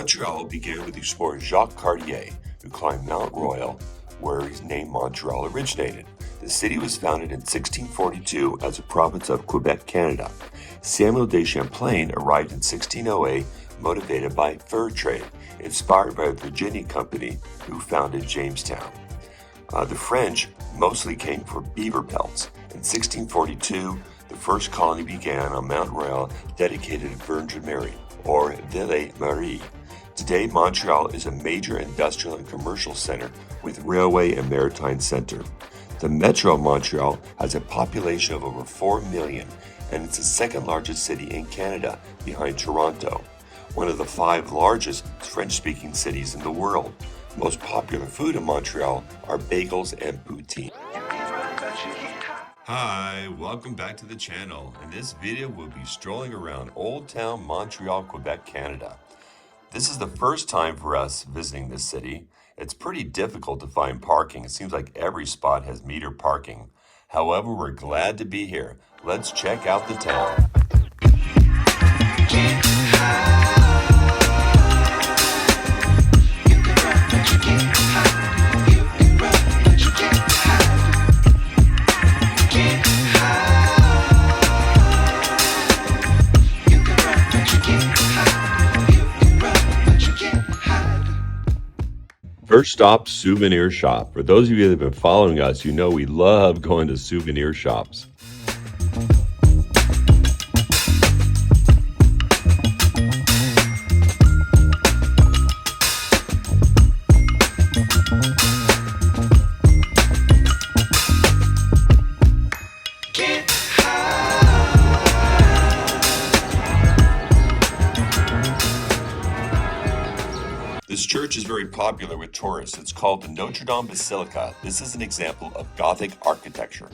Montreal began with explorer Jacques Cartier, who climbed Mount Royal, where his name Montreal originated. The city was founded in 1642 as a province of Quebec Canada. Samuel de Champlain arrived in 1608, motivated by fur trade, inspired by the Virginia Company, who founded Jamestown. The French mostly came for beaver pelts. In 1642, the first colony began on Mount Royal, dedicated to Ville-Marie, or Ville-Marie. Today, Montreal is a major industrial and commercial center with railway and maritime center. The Metro of Montreal has a population of over 4 million, and it's the second largest city in Canada, behind Toronto, one of the 5 largest French-speaking cities in the world. Most popular food in Montreal are bagels and poutine. Hi, welcome back to the channel. In this video, we'll be strolling around Old Town Montreal, Quebec, Canada. This is the first time for us visiting this city. It's pretty difficult to find parking. It seems like every spot has meter parking. However, we're glad to be here. Let's check out the town. First stop, souvenir shop. For those of you that have been following us, you know we love going to souvenir shops. This church is very popular with tourists. It's called the Notre Dame Basilica. This is an example of Gothic architecture.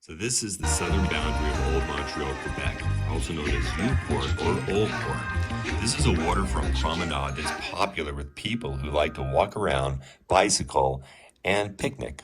So this is the southern boundary of Old Montreal, Quebec, also known as U-Port or Old Port. This is a waterfront promenade that's popular with people who like to walk around, bicycle, and picnic.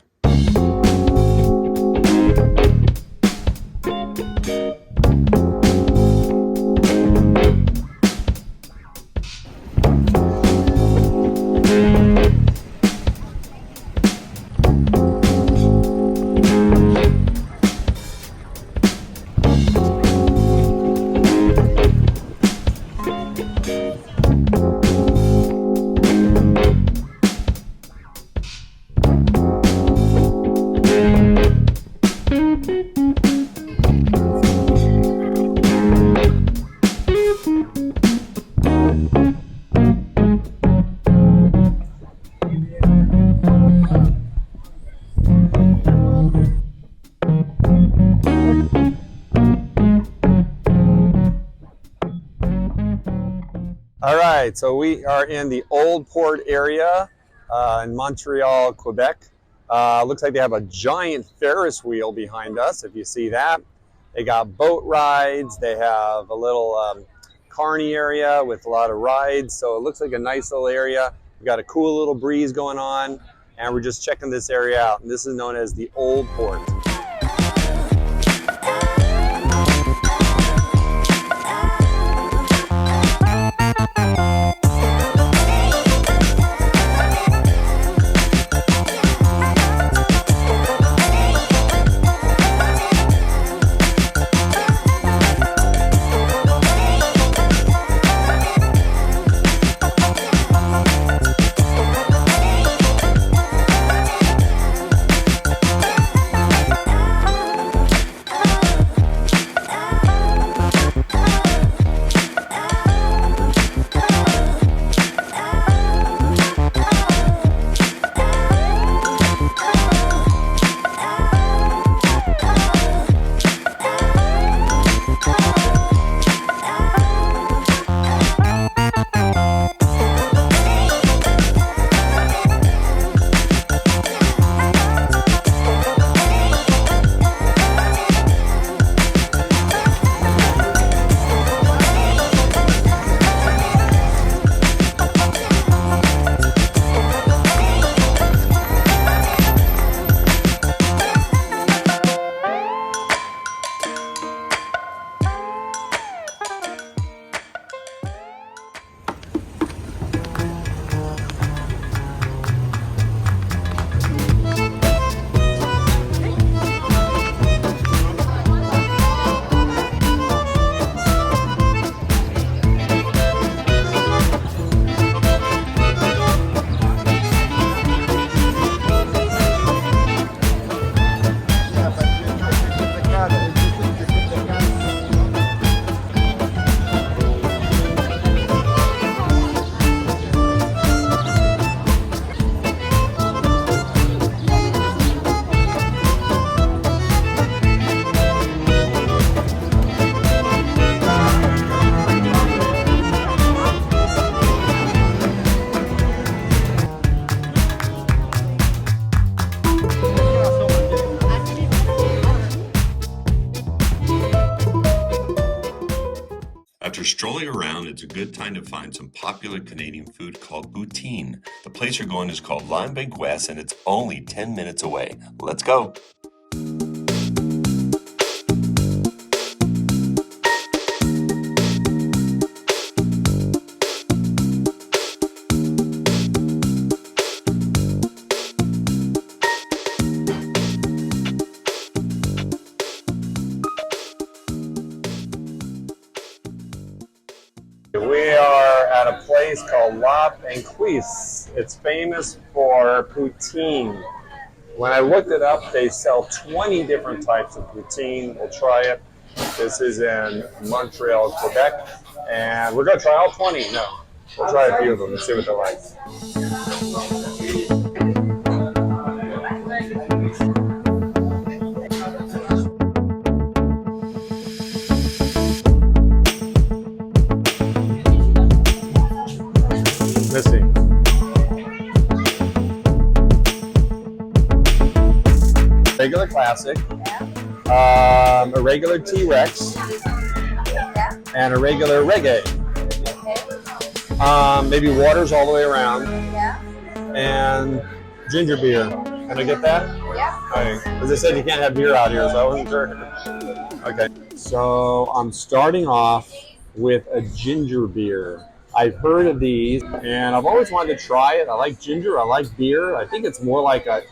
All right, so we are in the Old Port area in Montreal, Quebec. Looks like they have a giant Ferris wheel behind us, if you see that. They got boat rides. They have a little carny area with a lot of rides. So it looks like a nice little area. We've got a cool little breeze going on, and we're just checking this area out. And this is known as the Old Port. After strolling around, it's a good time to find some popular Canadian food called poutine. The place you're going is called Limebeg West, and it's only 10 minutes away. Let's go! We are at a place called La Penquise. It's famous for poutine. When I looked it up, they sell 20 different types of poutine. We'll try it. This is in Montreal, Quebec. And we're going to try all 20. No, we'll try a few of them and see what they're like. Missing. Regular classic, a regular T-Rex, and a regular reggae. Maybe waters all the way around, and ginger beer. Can I get that? Yeah. Okay. As I said, you can't have beer out here, so I wasn't sure. Okay. So I'm starting off with a ginger beer. I've heard of these, and I've always wanted to try it. I like ginger. I like beer. I think it's more like a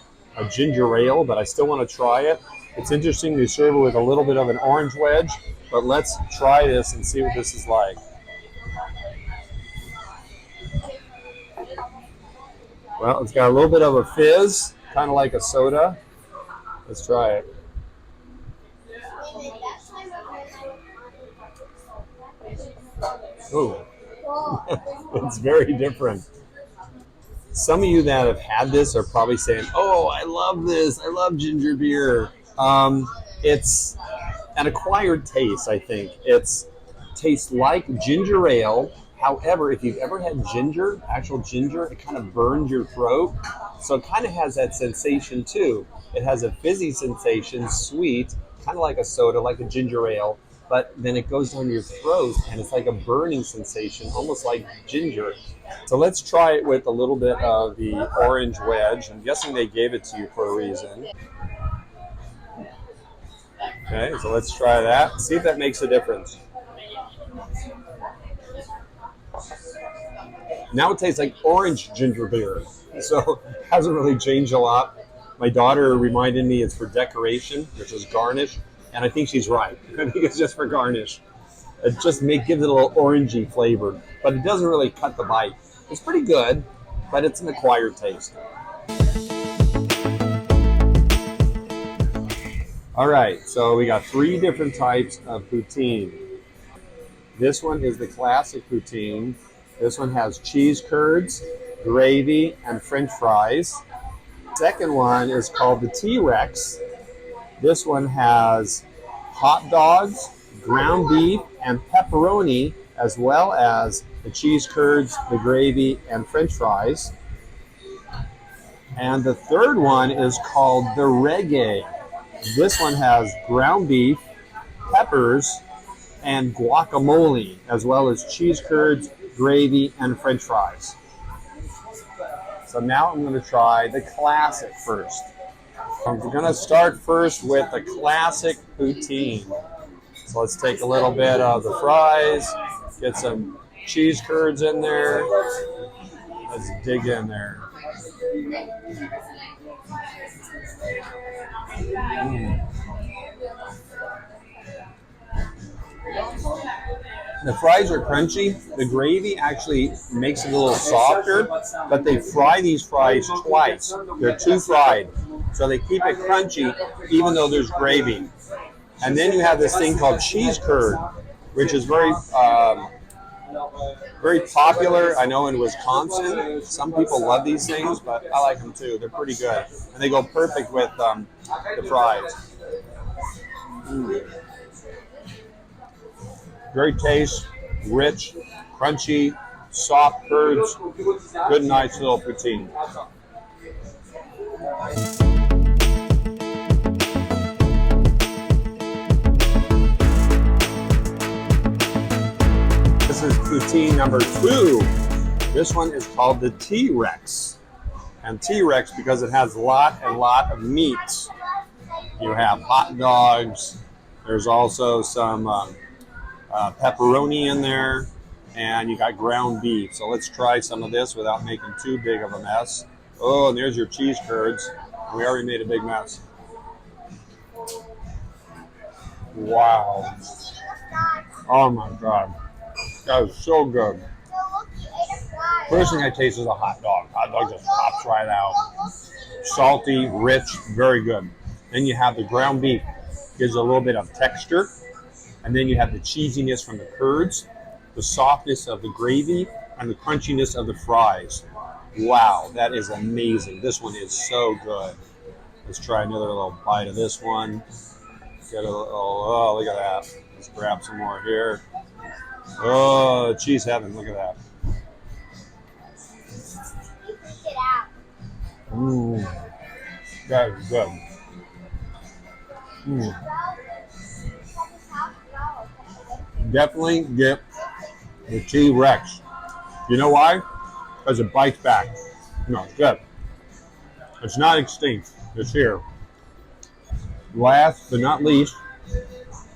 ginger ale, but I still want to try it. It's interesting they serve it with a little bit of an orange wedge, but let's try this and see what this is like. Well, it's got a little bit of a fizz, kind of like a soda. Let's try it. Ooh. It's very different. Some of you that have had this are probably saying, "Oh, I love this. I love ginger beer." It's an acquired taste, I think. It tastes like ginger ale. However, if you've ever had ginger, actual ginger, it kind of burns your throat. So it kind of has that sensation too. It has a fizzy sensation, sweet, kind of like a soda, like a ginger ale. But then it goes down your throat and it's like a burning sensation, almost like ginger. So let's try it with a little bit of the orange wedge. I'm guessing they gave it to you for a reason. Okay, so let's try that. See if that makes a difference. Now it tastes like orange ginger beer. So it hasn't really changed a lot. My daughter reminded me it's for decoration, which is garnish. And I think she's right. I think it's just for garnish. It just gives it a little orangey flavor, but it doesn't really cut the bite. It's pretty good, but it's an acquired taste. All right, so we got 3 different types of poutine. This one is the classic poutine. This one has cheese curds, gravy, and French fries. Second one is called the T-Rex. This one has hot dogs, ground beef, and pepperoni, as well as the cheese curds, the gravy, and French fries. And the third one is called the reggae. This one has ground beef, peppers, and guacamole, as well as cheese curds, gravy, and French fries. So now I'm going to try the classic first. We're going to start first with the classic poutine. So let's take a little bit of the fries, get some cheese curds in there. Let's dig in there. The fries are crunchy. The gravy actually makes it a little softer, but they fry these fries twice. They're 2 fried, so they keep it crunchy even though there's gravy. And then you have this thing called cheese curd, which is very popular. I know in Wisconsin, some people love these things, but I like them too. They're pretty good, and they go perfect with the fries. Great taste, rich, crunchy, soft curds. Good, nice little poutine. poutine number 2. This one is called the T-Rex. And T-Rex because it has a lot of meat. You have hot dogs. There's also some pepperoni in there. And you got ground beef. So let's try some of this without making too big of a mess. Oh, and there's your cheese curds. We already made a big mess. Wow. Oh my God. That is so good. First thing I taste is a hot dog. Hot dog just pops right out. Salty, rich, very good. Then you have the ground beef. Gives a little bit of texture. And then you have the cheesiness from the curds, the softness of the gravy, and the crunchiness of the fries. Wow, that is amazing. This one is so good. Let's try another little bite of this one. Get a little, oh, look at that. Let's grab some more here. Oh, cheese heaven, look at that. That is good. Definitely get the T-Rex. You know why? Because it bites back. No, it's good. It's not extinct. It's here. Last but not least,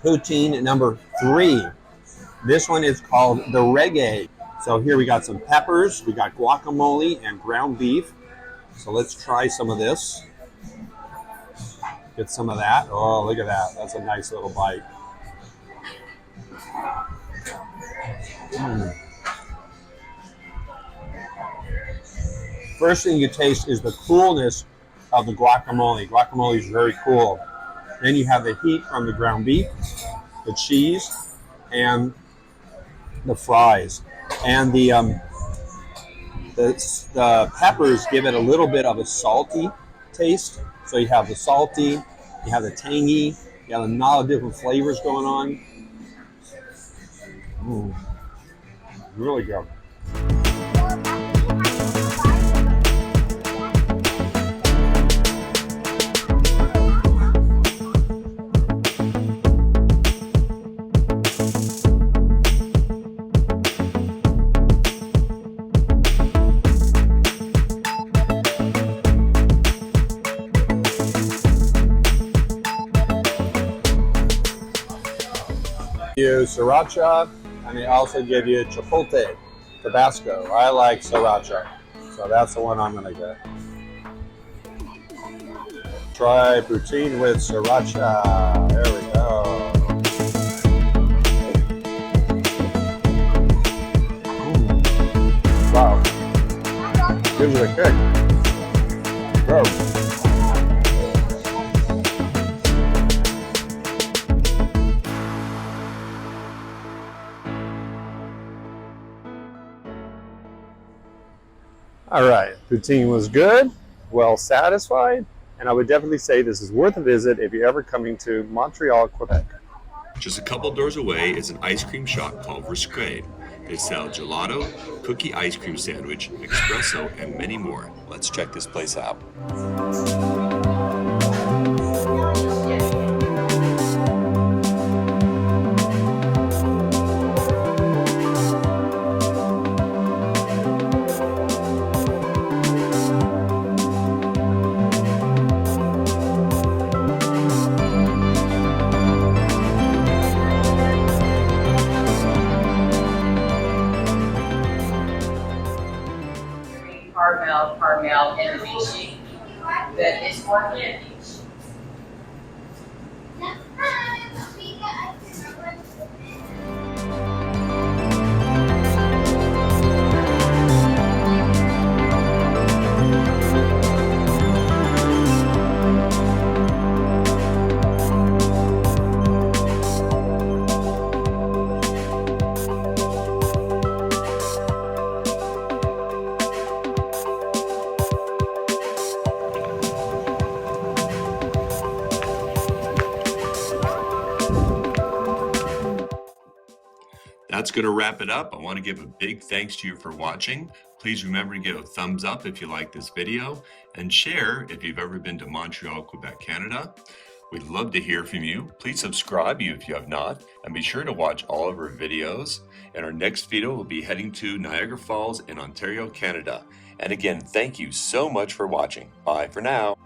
poutine number 3. This one is called the reggae. So here we got some peppers, we got guacamole and ground beef. So let's try some of this. Get some of that. Oh, look at that. That's a nice little bite. First thing you taste is the coolness of the guacamole. Guacamole is very cool. Then you have the heat from the ground beef, the cheese, and the fries. And the peppers give it a little bit of a salty taste. So you have the salty, you have the tangy, you have a lot of different flavors going on. Really good. You sriracha, and they also give you chipotle, Tabasco. I like sriracha, so that's the one I'm gonna get. Try poutine with sriracha. There we go. Wow, gives it a kick. Go. All right, poutine was good, well satisfied, and I would definitely say this is worth a visit if you're ever coming to Montreal, Quebec. Just a couple doors away is an ice cream shop called Riscrade. They sell gelato, cookie ice cream sandwich, espresso, and many more. Let's check this place out. Caramel, and the milkshake that is organic. That's going to wrap it up. I want to give a big thanks to you for watching. Please remember to give a thumbs up if you like this video and share if you've ever been to Montreal, Quebec, Canada. We'd love to hear from you. Please subscribe if you have not, and be sure to watch all of our videos. In our next video, we'll be heading to Niagara Falls in Ontario, Canada. And again, thank you so much for watching. Bye for now.